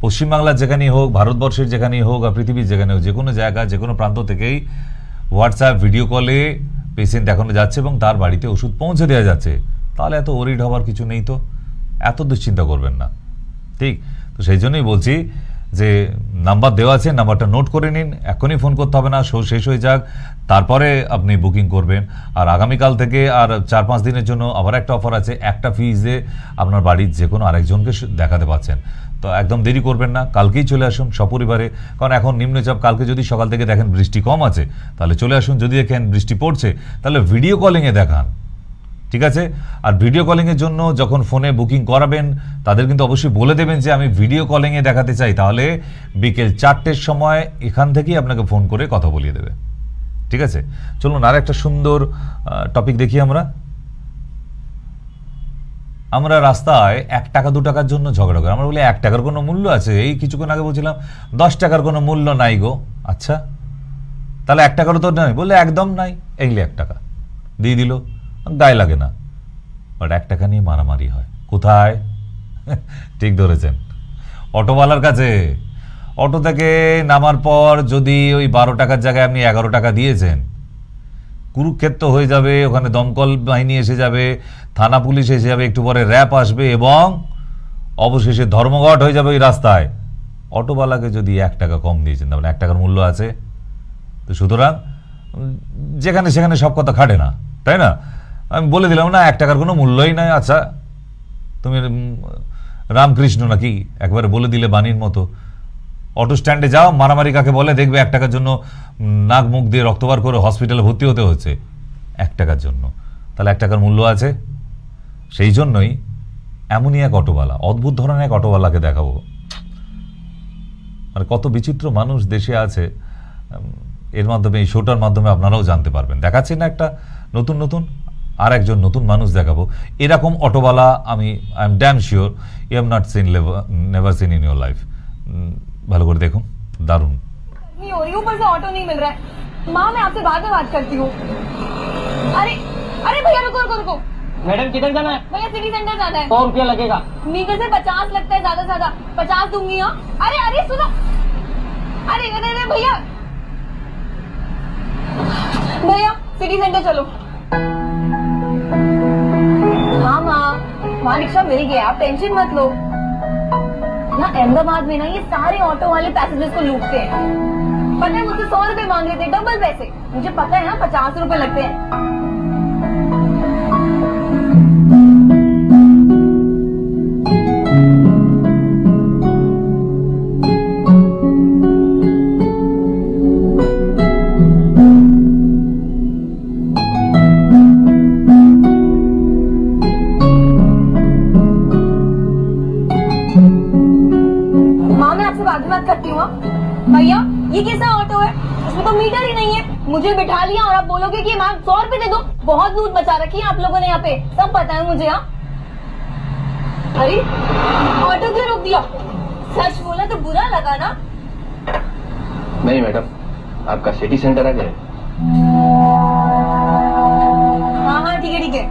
পশ্চিমবাংলার যেখানেই হোক, ভারতবর্ষের যেখানেই হোক, আর পৃথিবীর যেখানে হোক, যে কোনো জায়গা, যে কোনো প্রান্ত থেকেই হোয়াটসঅ্যাপ ভিডিও কলে পেশেন্ট দেখানো যাচ্ছে এবং তার বাড়িতে ওষুধ পৌঁছে দেওয়া যাচ্ছে। তাহলে এত ওরিড হওয়ার কিছু নেই, তো এত দুশ্চিন্তা করবেন না, ঠিক। তো সেই জন্যই বলছি যে নাম্বার দেওয়া আছে, নাম্বারটা নোট করে নিন। এখনই ফোন করতে হবে না, শো শেষ হয়ে যাক, তারপরে আপনি বুকিং করবেন। আর আগামীকাল থেকে আর 4-5 দিনের জন্য আবার একটা অফার আছে, একটা ফিজে আপনার বাড়ির যে কোনো আরেকজনকে দেখাতে পাচ্ছেন। তো একদম দেরি করবেন না, কালকেই চলে আসুন সপরিবারে। কারণ এখন নিম্নচাপ, কালকে যদি সকাল থেকে দেখেন বৃষ্টি কম আছে তাহলে চলে আসুন, যদি দেখেন বৃষ্টি পড়ছে তাহলে ভিডিও কলিংয়ে দেখান, ঠিক আছে? আর ভিডিও কলিংয়ের জন্য যখন ফোনে বুকিং করাবেন তাদের কিন্তু অবশ্যই বলে দেবেন যে আমি ভিডিও কলিংয়ে দেখাতে চাই। তাহলে বিকেল 4টের সময় এখান থেকেই আপনাকে ফোন করে কথা বলিয়ে দেবে, ঠিক আছে? চলুন আর একটা সুন্দর টপিক দেখি। আমরা রাস্তায় 1 টাকা 2 টাকার জন্য ঝগড়া করি। আমরা বলি 1 টাকার কোনো মূল্য আছে? এই কিছুক্ষণ আগে বলছিলাম 10 টাকার কোনো মূল্য নাই গো। আচ্ছা, তাহলে 1 টাকারও তো নাই? বললে একদম নাই, এগুলি 1 টাকা দিয়ে দিল, গায়ে লাগে না। বাট 1 টাকা নিয়ে মারামারি হয় কোথায়? ঠিক ধরেছেন, অটোওয়ালার কাছে। অটো থেকে নামার পর যদি ওই 12 টাকার জায়গায় আপনি 11 টাকা দিয়েছেন, কুরুক্ষেত্র হয়ে যাবে। ওখানে দমকল বাহিনী এসে যাবে, থানা পুলিশ এসে যাবে, একটু পরে র্যাব আসবে এবং অবশেষে ধর্মঘট হয়ে যাবে ওই রাস্তায়। অটোওয়ালাকে যদি 1 টাকা কম দিয়েছেন, তাহলে 1 টাকার মূল্য আছে। তো সুতরাং যেখানে সেখানে সব কথা খাটে না, তাই না? আমি বলে দিলাম না 1 টাকার কোনো মূল্যই নাই। আচ্ছা, তুমি রামকৃষ্ণ নাকি, একবারে বলে দিলে বাণীর মতো। অটো স্ট্যান্ডে যাও, মারামারি কাকে বলে দেখবে, 1 টাকার জন্য নাক মুখ দিয়ে রক্ত বার করে হসপিটালে ভর্তি হতে হচ্ছে 1 টাকার জন্য। তাহলে 1 টাকার মূল্য আছে? সেই জন্যই এমনই এক অটোওয়ালা, অদ্ভুত ধরনের এক অটোওয়ালাকে দেখাবো। মানে কত বিচিত্র মানুষ দেশে আছে, এর মাধ্যমে, এই শোটার মাধ্যমে আপনারাও জানতে পারবেন। দেখাচ্ছি না একটা নতুন নতুন, আর একজন নতুন মানুষ দেখাবো। এরকম অটোওয়ালা আমি I am damn sure you have not seen, never seen in your life. ভালো করে देखो, दारुण।
नहीं हो रही, ऊपर से ऑटो नहीं मिल रहा है। माँ मैं आपसे बाद में बात करती हूँ। अरे अरे भैया रुको रुको रुको।
मैडम किधर जाना है?
भैया सिटी सेंटर जाना है।
100 रुपया लगेगा।
मीटर से 50 लगता है, ज्यादा से ज्यादा 50 दूंगी। हाँ अरे अरे सुनो, अरे अरे अरे भैया भैया सिटी सेंटर चलो। हाँ माँ, वहाँ रिक्शा मिल गया, आप टेंशन मत लो। ना अहमदाबाद में ना ये सारे ऑटो वाले पैसेंजर्स को लूटते हैं। पता है मुझसे 100 रुपए मांग रहे थे, डबल पैसे। मुझे पता है ना 50 रुपए लगते हैं। भैया ये कैसा ऑटो है, इसमें तो मीटर ही नहीं है। मुझे बिठा लिया और आप बोलोगे कि मैम 100 रुपए दे दो। बहुत लूट मचा रखी है आप लोगों ने यहाँ पे, सब पता है मुझे। हाँ अरे ऑटो क्यों रोक दिया? सच बोला तो बुरा लगा ना?
नहीं मैडम, आपका सिटी सेंटर आ गया।
हाँ हाँ ठीक है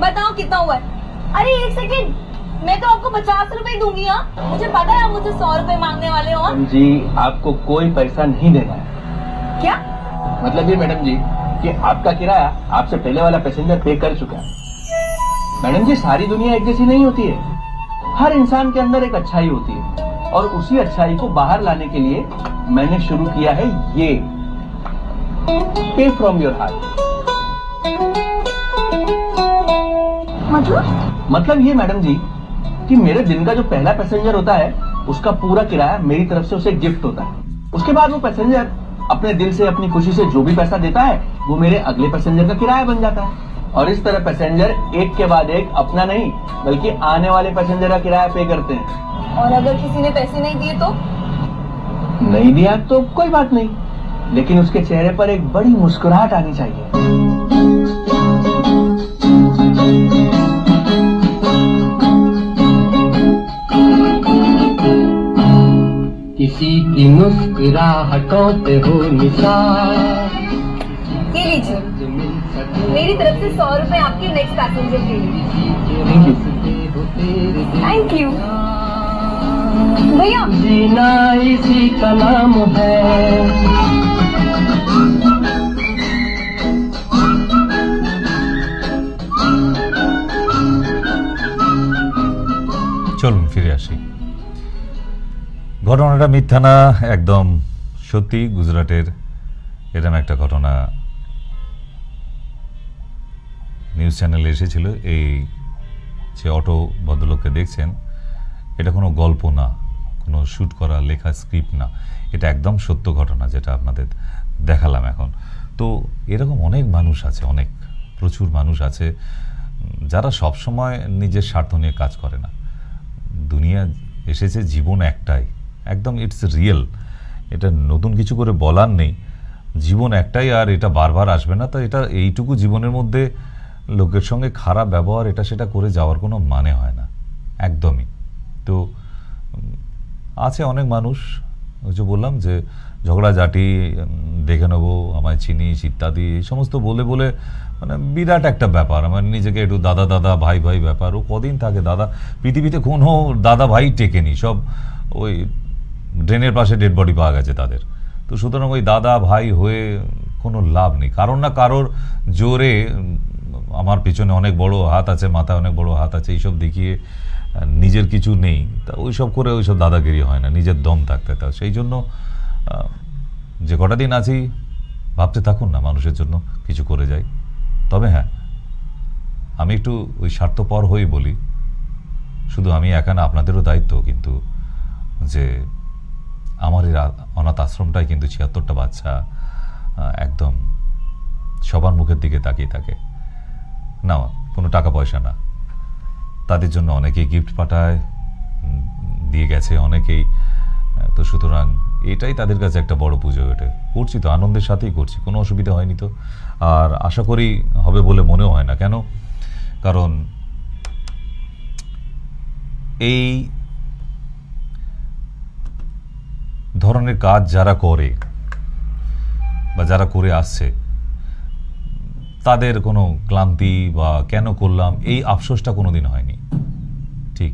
बताओ कितना हुआ है? अरे 1 सेकेंड, मैं तो आपको 50 रुपए दूंगी। हाँ मुझे पता है आप मुझसे 100 रुपए मांगने वाले हो।
जी आपको कोई पैसा नहीं देना है।
क्या
मतलब ये मैडम जी कि आपका किराया आपसे पहले वाला पैसेंजर पे कर चुका है। मैडम जी सारी दुनिया एक जैसी नहीं होती है, हर इंसान के अंदर एक अच्छाई होती है और उसी अच्छाई को बाहर लाने के लिए मैंने शुरू किया है ये पे फ्रॉम योर हार्ट। मतलब ये मैडम जी कि मेरे दिन का जो पहला पैसेंजर होता है उसका पूरा किराया मेरी तरफ से उसे गिफ्ट होता है। उसके बाद वो पैसेंजर अपने दिल से अपनी खुशी से जो भी पैसा देता है वो मेरे अगले पैसेंजर का किराया बन जाता है। और इस तरह पैसेंजर एक के बाद एक अपना नहीं बल्कि आने वाले पैसेंजर का किराया पे करते हैं।
और अगर किसी ने पैसे नहीं दिए तो?
नहीं दिया तो कोई बात नहीं, लेकिन उसके चेहरे पर एक बड़ी मुस्कुराहट आनी चाहिए।
किसी की मुस्कुराहटों पे हो निशान।
ये लीजिए मेरी तरफ से 100 रुपए आपके नेक्स्ट पैसेंजर के लिए। थैंक यू भैया।
जीना इसी का नाम है।
চলুন ফিরে আসি। ঘটনাটা মিথ্যা না, একদম সত্যি। গুজরাটের এরকম একটা ঘটনা নিউজ চ্যানেলে এসেছিল। এই যে অটো ভদ্রলোককে দেখছেন, এটা কোনো গল্প না, কোনো শ্যুট করা লেখা স্ক্রিপ্ট না, এটা একদম সত্য ঘটনা যেটা আপনাদের দেখালাম এখন। তো এরকম অনেক মানুষ আছে, অনেক প্রচুর মানুষ আছে যারা সবসময় নিজের স্বার্থ নিয়ে কাজ করে না। দুনিয়া এসেছে, জীবন একটাই, একদম ইটস রিয়েল, এটা নতুন কিছু করে বলার নেই। জীবন একটাই আর এটা বারবার আসবে না। তো এটা এইটুকু জীবনের মধ্যে লোকের সঙ্গে খারাপ ব্যবহার এটা সেটা করে যাওয়ার কোনো মানে হয় না একদমই। তো আছে অনেক মানুষ, ওই যে বললাম যে ঝগড়াঝাটি, দেখে নেবো, আমায় চিনিস ইত্যাদি, এই সমস্ত বলে বলে মানে বিরাট একটা ব্যাপার। আমার নিজেকে একটু দাদা দাদা ভাই ভাই ব্যাপার। ও কদিন থাকে দাদা, পৃথিবীতে কোনো দাদা ভাই টেকেনি, সব ওই ড্রেনের পাশে ডেড বডি পাওয়া গেছে তাদের। তো সুতরাং ওই দাদা ভাই হয়ে কোনো লাভ নেই। কারোর না কারোর জোরে আমার পিছনে অনেক বড় হাত আছে, মাথায় অনেক বড় হাত আছে, এইসব দেখিয়ে নিজের কিছু নেই, তা ওইসব করে ওইসব দাদাগিরি হয় না, নিজের দম থাকতে। তা সেই জন্য যে কটা দিন আছি ভাবতে থাকুন না মানুষের জন্য কিছু করে যাই। তবে হ্যাঁ, আমি একটু ওই স্বার্থপর হয়েই বলি, শুধু আমি একা না, আপনাদেরও দায়িত্ব কিন্তু যে আমার এই অনাথ আশ্রমটাই কিন্তু ৭৬টা বাচ্চা একদম সবার মুখের দিকে তাকিয়ে থাকে না, কোনো টাকা পয়সা না, তাদের জন্য অনেকেই গিফট পাঠায়, দিয়ে গেছে অনেকেই। তো সুতরাং এটাই তাদের কাছে একটা বড় পুজো। এটা করছি তো আনন্দের সাথেই করছি, কোনো অসুবিধা হয়নি তো, আর আশা করি হবে বলে মনেও হয় না। কেন? কারণ এই ধরনের কাজ যারা করে বা যারা করে আসছে তাদের কোনো ক্লান্তি বা কেন করলাম এই আফসোসটা কোনোদিন হয়নি। ঠিক,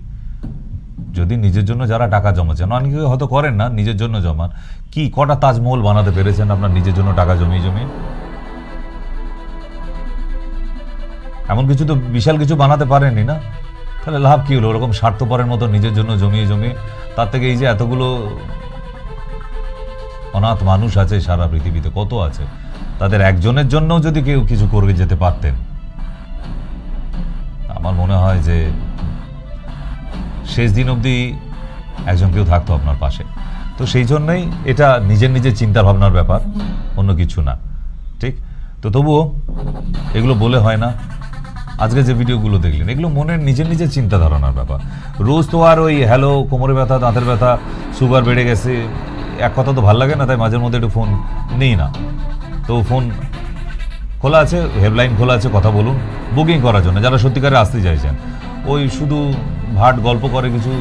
যদি নিজের জন্য যারা টাকা জমাচ্ছেন, অনেকে হয়তো করেন না, নিজের জন্য জমান, কি কটা তাজমহল বানাতে পেরেছেন আপনার নিজের জন্য টাকা জমিয়ে জমিয়ে? এমন কিছু তো বিশাল কিছু বানাতে পারেননি না, তাহলে লাভ কি হলো? ওরকম স্বার্থপরের মতো নিজের জন্য জমিয়ে জমিয়ে, তার থেকে এই যে এতগুলো অনাথ মানুষ আছে সারা পৃথিবীতে, কত আছে, তাদের একজনের জন্য যদি কেউ কিছু করে যেতে পারতেন, আমার মনে হয় যে শেষ দিন অবধি একজন কেউ থাকতো আপনার পাশে। তো সেই জন্যই এটা নিজের নিজের চিন্তা ভাবনার ব্যাপার, অন্য কিছু না। ঠিক তো, তবুও এগুলো বলে হয় না। আজকে যে ভিডিওগুলো দেখলেন এগুলো মনের নিজের নিজের চিন্তা ধারণার ব্যাপার। রোজ তো আর ওই হ্যালো, কোমরে ব্যথা, দাঁতের ব্যথা, সুগার বেড়ে গেছে, এক কথা তো ভালো লাগে না, তাই মাঝের মধ্যে একটু ফোন নেই না, তো ফোন খোলা আছে, হেল্পলাইন খোলা আছে, কথা বলুন বুকিং করার জন্য যারা সত্যিকারে আসতে চাইছেন। ওই শুধু ভাট গল্প করে কিছু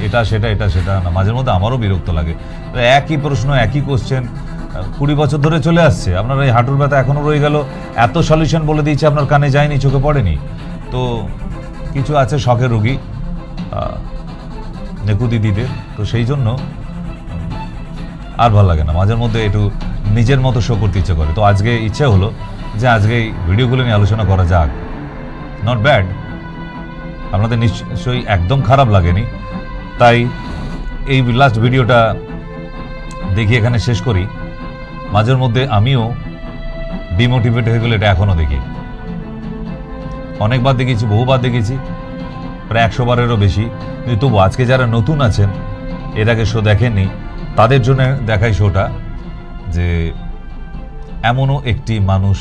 এটা সেটা এটা সেটা না, মাঝের মধ্যে আমারও বিরক্ত লাগে। একই প্রশ্ন, একই কোশ্চেন 20 বছর ধরে চলে আসছে। আপনার এই হাঁটুর ব্যথা এখনও রয়ে গেল, এত সলিউশন বলে দিয়েছে, আপনার কানে যায়নি, চোখে পড়েনি। তো কিছু আছে শখের রোগী নেকুদিদিদের, তো সেই জন্য আর ভালো লাগে না, মাঝের মধ্যে একটু নিজের মতো শো করতে ইচ্ছে করে। তো আজকে ইচ্ছে হলো যে আজকে এই ভিডিওগুলো নিয়ে আলোচনা করা যাক। নট ব্যাড, আপনাদের নিশ্চয়ই একদম খারাপ লাগেনি, তাই এই লাস্ট ভিডিওটা দেখি এখানে শেষ করি। মাঝের মধ্যে আমিও ডিমোটিভেট হয়ে গেলে এটা এখনও দেখি, অনেকবার দেখেছি, বহুবার দেখেছি, প্রায় 100 বারেরও বেশি। কিন্তু তবু আজকে যারা নতুন আছেন, এর আগে শো দেখেননি, তাদের জন্য দেখাই শোটা, যে এমনও একটি মানুষ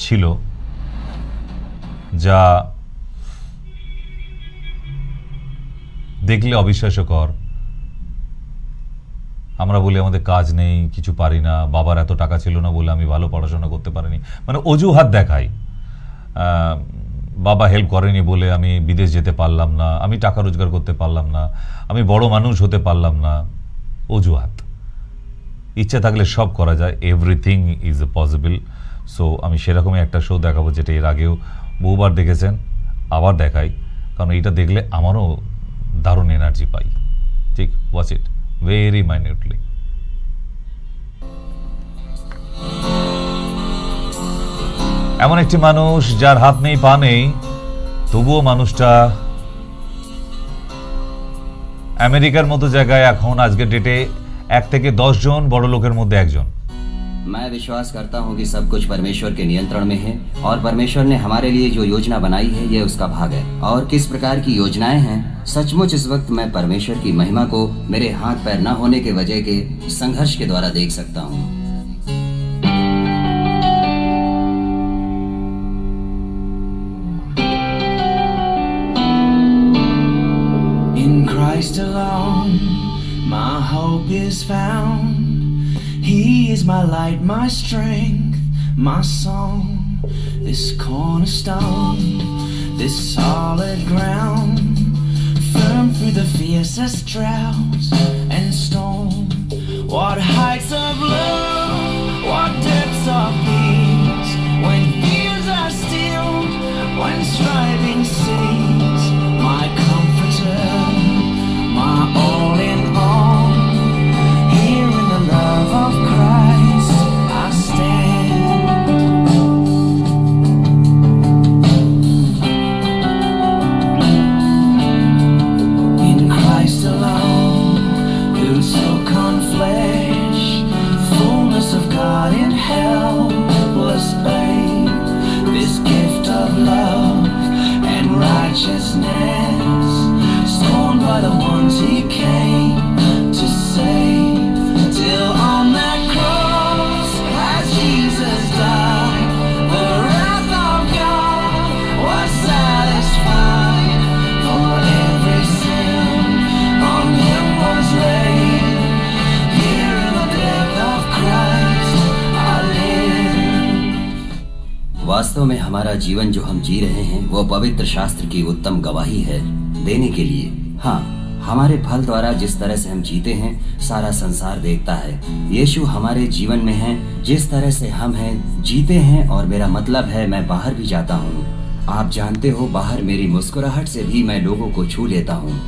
ছিল যা দেখলে অবিশ্বাস্যকর। আমরা বলি আমাদের কাজ নেই, কিছু পারি না, বাবার এত টাকা ছিল না বলে আমি ভালো পড়াশোনা করতে পারিনি, মানে অজুহাত দেখাই। বাবা হেল্প করেনি বলে আমি বিদেশ যেতে পারলাম না, আমি টাকা রোজগার করতে পারলাম না, আমি বড় মানুষ হতে পারলাম না, অজুহাত। ইচ্ছা থাকলে সব করা যায়, এভরিথিং ইজ পসিবল। সো আমি সেরকমই একটা শো দেখাবো, যেটা এর আগেও বহুবার দেখেছেন, আবার দেখাই, কারণ এইটা দেখলে আমারও দারুণ এনার্জি পাই। ঠিক, ওয়াচ ইট ভেরি মাইনিউটলি। এমন একটি মানুষ যার হাত নেই পা নেই, তবুও মানুষটা আমেরিকার মতো জায়গায় এখন আজকের ডেটে 1 থেকে 10 জন বড় লোকের মধ্যে একজন।
मैं विश्वास करता हूँ कि सब कुछ परमेश्वर के नियंत्रण में है और परमेश्वर ने हमारे लिए जो योजना बनाई है ये उसका भाग है। और किस प्रकार की योजनाएं हैं, सचमुच इस वक्त मैं परमेश्वर की महिमा को मेरे हाथ पैर न होने के वजह के संघर्ष के द्वारा देख सकता हूँ।
In Christ alone, my hope is found. He is my light, my strength, my song. This cornerstone, this solid ground, firm through the fiercest droughts and storm. What heights of love, what depths of peace, when fears are stilled, when striving cease. My comforter, my all in all. Here in the love of Christ I stand. In Christ alone, who took on flesh, full
वास्तव में हमारा जीवन जो हम जी रहे हैं वो पवित्र शास्त्र की उत्तम गवाही है देने के लिए। हाँ, हमारे फल द्वारा जिस तरह से हम जीते हैं सारा संसार देखता है। यीशु हमारे जीवन में है, जिस तरह से हम हैं जीते हैं। और मेरा मतलब है मैं बाहर भी जाता हूँ, आप जानते हो, बाहर मेरी मुस्कुराहट से भी मैं लोगों को छू लेता हूँ।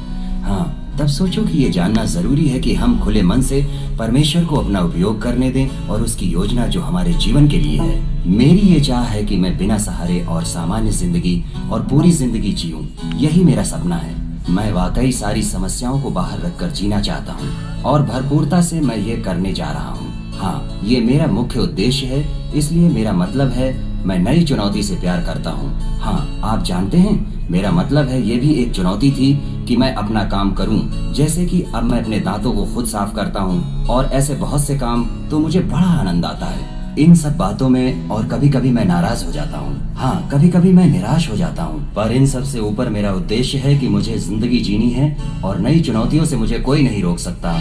हाँ, तब सोचो कि ये जानना जरूरी है कि हम खुले मन से परमेश्वर को अपना उपयोग करने दें और उसकी योजना जो हमारे जीवन के लिए है। मेरी ये चाह है कि मैं बिना सहारे और सामान्य जिंदगी और पूरी जिंदगी जीऊं। यही मेरा सपना है। मैं वाकई सारी समस्याओं को बाहर रखकर जीना चाहता हूँ और भरपूरता से मैं ये करने जा रहा हूँ। हाँ, ये मेरा मुख्य उद्देश्य है। इसलिए मेरा मतलब है मैं नई चुनौती से प्यार करता हूँ। हाँ, आप जानते हैं, मेरा मतलब है ये भी एक चुनौती थी कि मैं अपना काम करूं। जैसे कि अब मैं अपने दांतों को खुद साफ करता हूं और ऐसे बहुत से काम, तो मुझे बड़ा आनंद आता है इन सब बातों में। और कभी कभी मैं नाराज हो जाता हूं। हाँ, कभी कभी मैं निराश हो जाता हूं। पर इन सब से ऊपर मेरा उद्देश्य है कि मुझे जिंदगी जीनी है और नई चुनौतियों से मुझे कोई नहीं रोक सकता।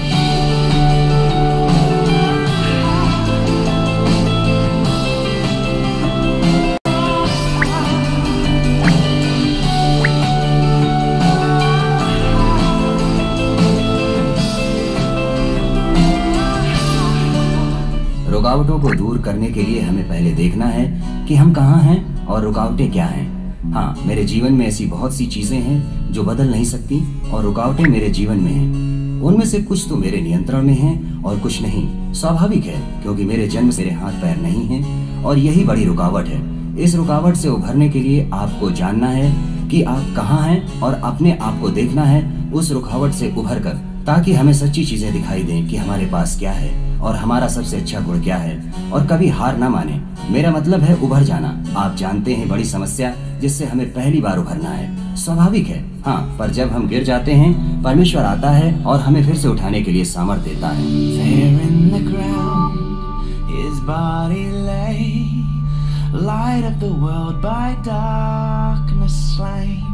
रुकावटों को दूर करने के लिए हमें पहले देखना है कि हम कहाँ हैं और रुकावटें क्या हैं। हाँ, मेरे जीवन में ऐसी बहुत सी चीजें हैं जो बदल नहीं सकती और रुकावटें मेरे जीवन में हैं। उनमें से कुछ तो मेरे नियंत्रण में हैं और कुछ नहीं। स्वाभाविक है, क्योंकि मेरे जन्म से मेरे हाथ पैर नहीं हैं और यही बड़ी रुकावट है। इस रुकावट से उभरने के लिए आपको जानना है कि आप कहाँ हैं और अपने आप को देखना है उस रुकावट से उभर कर, ताकि हमें सच्ची चीजें दिखाई दें कि हमारे पास क्या है और हमारा सबसे अच्छा गुण क्या है। और कभी हार ना माने। मेरा मतलब है उभर जाना। आप जानते हैं, बड़ी समस्या जिससे हमें पहली बार उभरना है। स्वाभाविक है। हाँ, पर जब हम गिर जाते हैं, परमेश्वर आता है और हमें फिर से उठाने के लिए सामर्थ्य देता है।
There in the ground, his body lay, light of the world by darkness slain,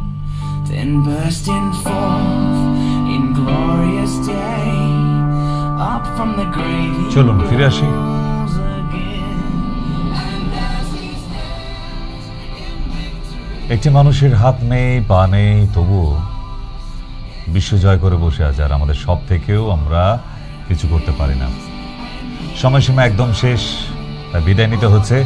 then bursting forth in glorious day, up from the grave he
চলুন ফিরে আসি।
rose again.
একটি মানুষের হাত নেই, পা নেই, তবুও বিশ্ব জয় করে বসে আছে, আর আমাদের সব থেকেও আমরা কিছু করতে পারি না। সময়সীমা একদম শেষ, তাই বিদায় নিতে হচ্ছে।